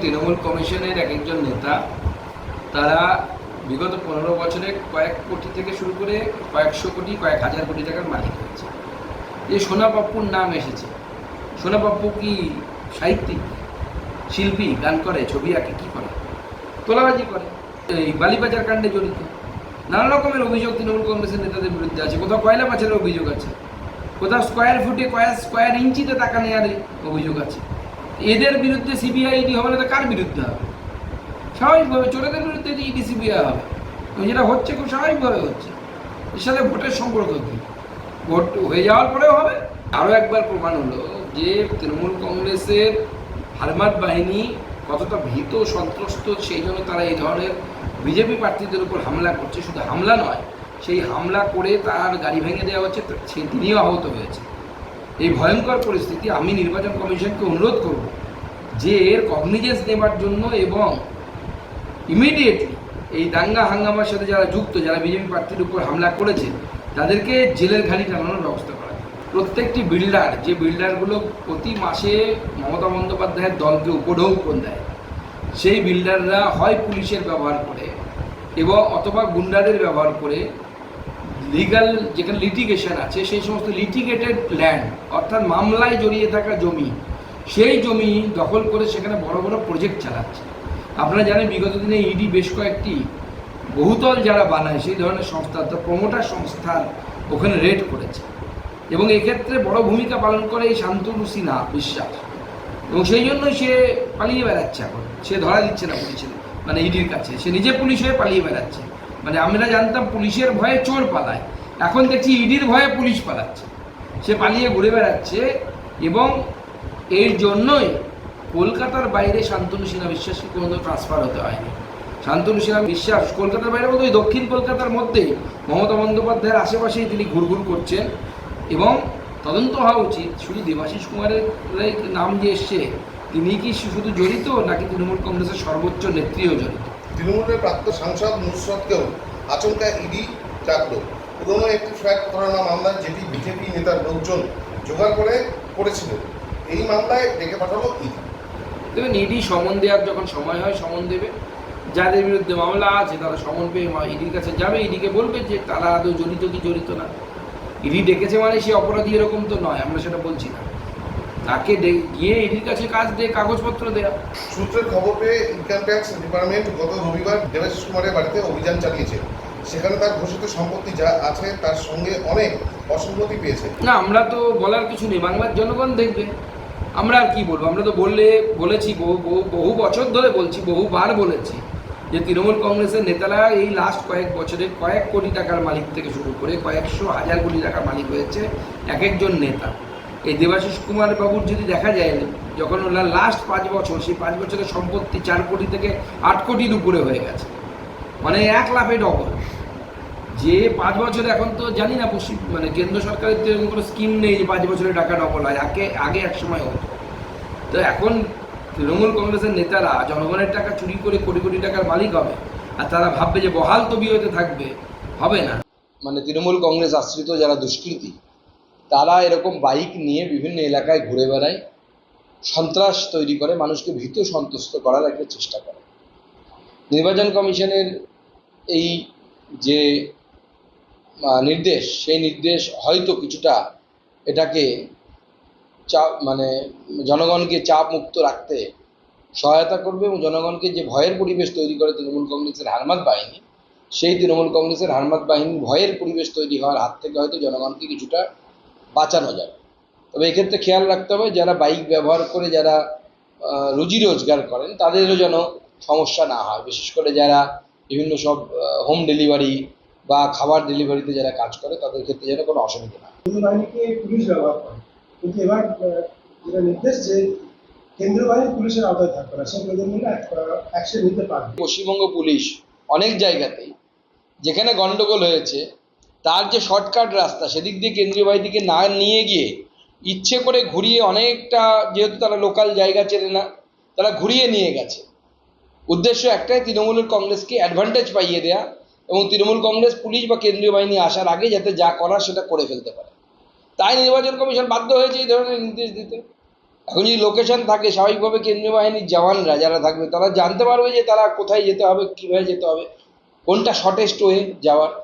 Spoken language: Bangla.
তৃণমূল কমিশনের এক একজন নেতা তারা বিগত 15 বছরে কয়েক কোটি থেকে শুরু করে কয়েকশো কোটি কয়েক হাজার কোটি টাকার মালিক হয়েছে। যে সোনা পাপ্পুর নাম এসেছে, সোনা পাপ্পু কি সাহিত্যিক, শিল্পী, গান করে, ছবি আঁকে, কী করে? তোলাবাজি করে, এই বালিবাজার কাণ্ডে জড়িত। নানা রকমের অভিযোগ তৃণমূল কংগ্রেসের নেতাদের বিরুদ্ধে আছে। কোথাও কয়লা পাচারের অভিযোগ আছে, কোথাও স্কোয়ার ফুটে স্কোয়ার ইঞ্চিতে টাকা নেওয়ার অভিযোগ আছে। এদের বিরুদ্ধে সিবিআই ইডি হবে না তো কার বিরুদ্ধে হবে? স্বাভাবিকভাবে চোরেদের বিরুদ্ধে ইডি সিবিআই হবে, যেটা হচ্ছে খুব স্বাভাবিকভাবে হচ্ছে। এর সাথে ভোটের সম্পর্ক কী? ভোট হয়ে যাওয়ার পরেও হবে। আরও একবার প্রমাণ হলো যে তৃণমূল কংগ্রেসের হারমাত বাহিনী কতটা ভীত সন্ত্রস্ত, সেই জন্য তারা এই ধরনের বিজেপি প্রার্থীদের উপর হামলা করছে। শুধু হামলা নয়, সেই হামলা করে তার গাড়ি ভেঙে দেওয়া হচ্ছে, তিনিও আহত হয়েছে। এই ভয়ঙ্কর পরিস্থিতি, আমি নির্বাচন কমিশনকে অনুরোধ করব যে এর কগনিজেন্স নেবার জন্য এবং ইমিডিয়েটলি এই দাঙ্গা হাঙ্গামার সাথে যারা যুক্ত, যারা বিজেপি প্রার্থীর উপর হামলা করেছে, তাদেরকে জেলের ঘানি টানানোর ব্যবস্থা করা। প্রত্যেকটি বিল্ডার, যে বিল্ডারগুলো প্রতি মাসে মমতা বন্দ্যোপাধ্যায়ের দলকে উপঢৌকন দেয়, সেই বিল্ডাররা হয় পুলিশের ব্যবহার করে এবং অথবা গুন্ডাদের ব্যবহার করে লিগাল যেখানে লিটিগেশন আছে, সেই সমস্ত লিটিগেটেড ল্যান্ড অর্থাৎ মামলায় জড়িয়ে থাকা জমি, সেই জমি দখল করে সেখানে বড় বড় প্রজেক্ট চালাচ্ছে। আপনারা জানেন বিগত দিনে ইডি বেশ কয়েকটি বহুতল যারা বানায় সেই ধরনের সংস্থা, অর্থাৎ প্রমোটার সংস্থার ওখানে রেড করেছে এবং এক্ষেত্রে বড় ভূমিকা পালন করে এই শান্তনু সিনহা বিশ্বাস, এবং সেই জন্যই সে পালিয়ে বেড়াচ্ছে। এখন সে ধরা দিচ্ছে না পুলিশের, মানে ইডির কাছে। সে নিজে পুলিশ হয়ে পালিয়ে বেড়াচ্ছে। মানে আমরা জানতাম পুলিশের ভয়ে চোর পালায়, এখন দেখছি ইডির ভয়ে পুলিশ পালাচ্ছে। সে পালিয়ে ঘুরে বেড়াচ্ছে এবং এর জন্যই কলকাতার বাইরে শান্তনু সিনহা বিশ্বাসকে কোনো ট্রান্সফার হতে হয়নি। শান্তনু সিনহা বিশ্বাস কলকাতার বাইরে বলতে ওই দক্ষিণ কলকাতার মধ্যে মমতা বন্দ্যোপাধ্যায়ের আশেপাশেই তিনি ঘুরঘুর করছেন। এবং তদন্ত হওয়া উচিত, শুধু দেবাশিস কুমারের নাম যে এসছে, তিনি কি শুধু জড়িত নাকি তৃণমূল কংগ্রেসের সর্বোচ্চ নেত্রীও জড়িত? তৃণমূলের প্রাক্তন সাংসদ নুসরতকেও আচমকা ইডি ডাকলো পুরনো একটি ফ্ল্যাট ধরানো মামলায়, যেটি বিজেপি নেতার লোকজন জোগাড় করেছিলেন। এই মামলায় ডেকে পাঠালো ইডি। দেখবেন, ইডি সমন দেওয়ার যখন সময় হয় সমন দেবে। যাদের বিরুদ্ধে মামলা আছে তারা সমন পেয়ে ইডির কাছে যাবে, ইডিকে বলবে যে তারা আদৌ জড়িত কি জড়িত না। ইডি ডেকেছে মানে সে অপরাধী এরকম তো নয়, আমরা সেটা বলছি না। তাকে গিয়ে ইডির কাছে কাজ দিয়ে কাগজপত্র দেওয়া। সূত্রের খবর পেয়ে ইনকাম ট্যাক্স ডিপার্টমেন্ট গত রবিবার দেবাশিস কুমারের বাড়িতে অভিযান চালিয়েছে। সেখানে তার ঘোষিত সম্পত্তি যা আছে তার সঙ্গে অনেক অসঙ্গতি পেয়েছে। না, আমরা তো বলার কিছু নেই, বাংলার জনগণ দেখবে। আমরা আর কি বলবো? আমরা তো বলেছি বহু বছর ধরে বলছি, বহুবার বলেছি যে তৃণমূল কংগ্রেসের নেতারা এই লাস্ট কয়েক বছরে কয়েক কোটি টাকার মালিক থেকে শুরু করে কয়েকশো হাজার কোটি টাকার মালিক হয়েছে এক একজন নেতা। এই দেবাশিস কুমার বাবুর যদি দেখা যায়, যখন ওরা লাস্ট 5 বছর, সেই 5 বছরের সম্পত্তি 4 কোটি থেকে 8 কোটির উপরে হয়ে গেছে, মানে 1 লাফে ডবল। যে 5 বছর, এখন তো জানি না মানে কেন্দ্র সরকারের তো এরকম কোনো স্কিম নেই যে 5 বছরে টাকা ডবল হয়। আগে এক সময় হতো। তো এখন তৃণমূল কংগ্রেসের নেতারা জনগণের টাকা চুরি করে কোটি কোটি টাকার মালিক হবে, আর তারা ভাববে যে বহাল তবিয়তে থাকবে, হবে না। মানে তৃণমূল কংগ্রেস আশ্রিত যারা দুষ্কৃতী, তারা এরকম বাইক নিয়ে বিভিন্ন এলাকায় ঘুরে বেড়ায়, সন্ত্রাস তৈরি করে, মানুষকে ভীত সন্ত্রস্ত করার একটা চেষ্টা করে। নির্বাচন কমিশনের এই যে নির্দেশ, সেই নির্দেশ হয়তো কিছুটা এটাকে মানে জনগণকে চাপ মুক্ত রাখতে সহায়তা করবে এবং জনগণকে যে ভয়ের পরিবেশ তৈরি করে তৃণমূল কংগ্রেসের হারমাত বাহিনী, সেই তৃণমূল কংগ্রেসের হারমাত বাহিনী ভয়ের পরিবেশ তৈরি হওয়ার হাত থেকে হয়তো জনগণকে কিছুটা বাঁচানো যাবে। তবে এক্ষেত্রে খেয়াল রাখতে হবে, যারা বাইক ব্যবহার করে যারা রুজি রোজগার করেন তাদেরও যেন সমস্যা না হয়। বিশেষ করে যারা বিভিন্ন সব হোম ডেলিভারি বা খাবার ডেলিভারিতে যারা কাজ করে, তাদের ক্ষেত্রে যেন কোনো অসুবিধা না হয়। বাহিনীকে পুলিশ ব্যবহার করে, কিন্তু এবার যেটা নির্দেশ যে কেন্দ্রীয় বাহিনী পুলিশের আওতায় থাকবে না, সে প্রয়োজন হলে অ্যাকশন নিতে পারবে। পশ্চিমবঙ্গ পুলিশ অনেক জায়গাতেই যেখানে গন্ডগোল হয়েছে, তার যে শর্টকাট রাস্তা, সেদিক দিয়ে কেন্দ্রীয় বাহিনীকে না নিয়ে গিয়ে ইচ্ছে করে ঘুরিয়ে অনেকটা, যেহেতু তারা লোকাল জায়গা চেনে না, তারা ঘুরিয়ে নিয়ে গেছে। উদ্দেশ্য একটাই, তৃণমূলের কংগ্রেসকে অ্যাডভান্টেজ পাইয়ে দেয়া এবং তৃণমূল কংগ্রেস পুলিশ বা কেন্দ্রীয় বাহিনী আসার আগে যাতে যা করার সেটা করে ফেলতে পারে। তাই নির্বাচন কমিশন বাধ্য হয়েছে এই ধরনের নির্দেশ দিতে। এখন যদি লোকেশন থাকে স্বাভাবিকভাবে কেন্দ্রীয় বাহিনীর জওয়ানরা যারা থাকবে তারা জানতে পারবে যে তারা কোথায় যেতে হবে, কীভাবে যেতে হবে, কোনটা শর্টেস্ট ওয়ে যাওয়ার।